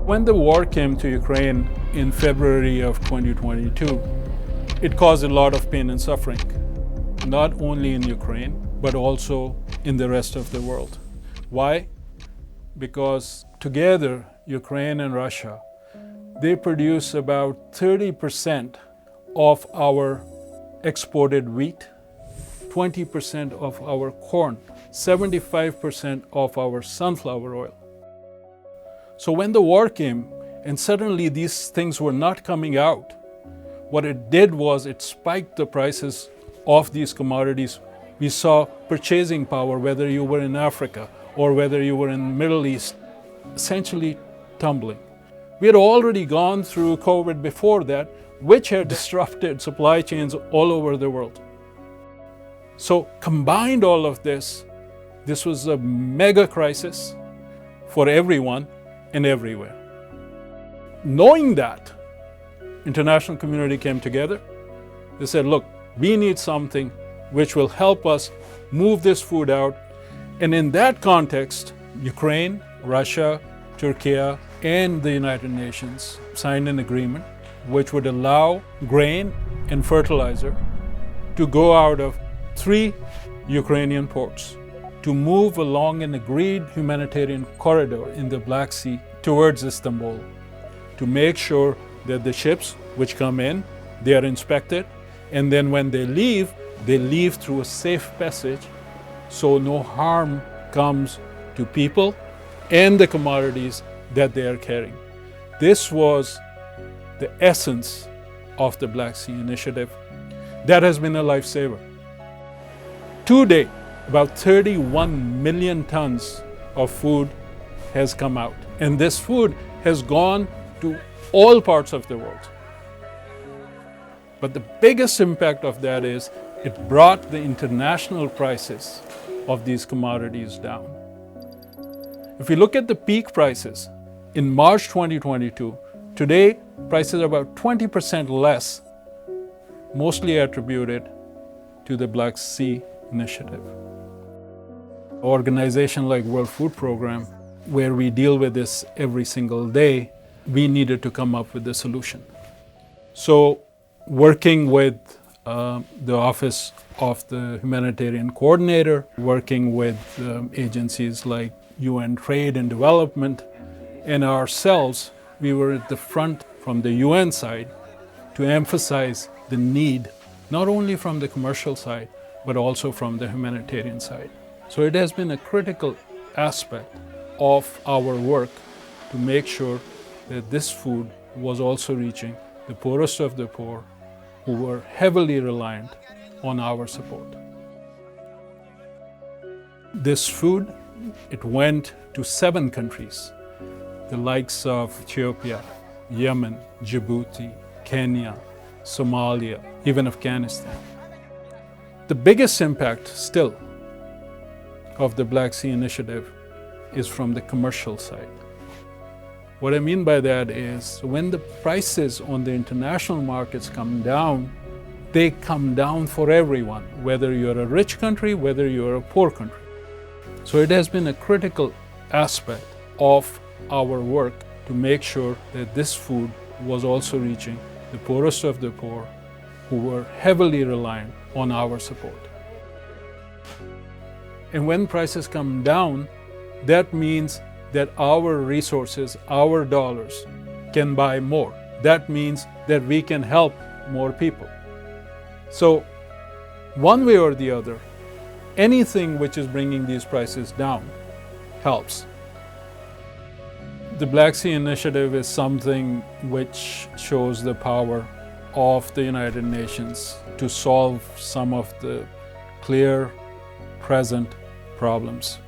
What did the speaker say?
When the war came to Ukraine in February of 2022, it caused a lot of pain and suffering, not only in Ukraine, but also in the rest of the world. Why? Because together, Ukraine and Russia, they produce about 30% of our exported wheat, 20% of our corn, 75% of our sunflower oil. So when the war came and suddenly these things were not coming out, what it did was it spiked the prices of these commodities. We saw purchasing power, whether you were in Africa or whether you were in the Middle East, essentially tumbling. We had already gone through COVID before that, which had disrupted supply chains all over the world. So combined all of this, this was a mega crisis for everyone and everywhere. Knowing that, international community came together. They said, look, we need something which will help us move this food out. And in that context, Ukraine, Russia, Turkey, and the United Nations signed an agreement which would allow grain and fertilizer to go out of 3 Ukrainian ports to move along an agreed humanitarian corridor in the Black Sea towards Istanbul, to make sure that the ships which come in, they are inspected, and then when they leave through a safe passage so no harm comes to people and the commodities that they are carrying. This was the essence of the Black Sea Initiative. That has been a lifesaver. To date, about 31 million tons of food has come out. And this food has gone to all parts of the world. But the biggest impact of that is it brought the international prices of these commodities down. If we look at the peak prices in March 2022, today prices are about 20% less, mostly attributed to the Black Sea Initiative. An organization like World Food Program, where we deal with this every single day, we needed to come up with a solution. So working with the Office of the Humanitarian Coordinator, working with agencies like UN Trade and Development, and ourselves, we were at the front from the UN side to emphasize the need, not only from the commercial side, but also from the humanitarian side. So it has been a critical aspect of our work to make sure that this food was also reaching the poorest of the poor who were heavily reliant on our support. This food, it went to 7 countries, the likes of Ethiopia, Yemen, Djibouti, Kenya, Somalia, even Afghanistan. The biggest impact still of the Black Sea Initiative is from the commercial side. What I mean by that is when the prices on the international markets come down, they come down for everyone, whether you're a rich country, whether you're a poor country. So it has been a critical aspect of our work to make sure that this food was also reaching the poorest of the poor who were heavily reliant on our support. And when prices come down, that means that our resources, our dollars, can buy more. That means that we can help more people. So, one way or the other, anything which is bringing these prices down helps. The Black Sea Initiative is something which shows the power of the United Nations to solve some of the clear, present problems.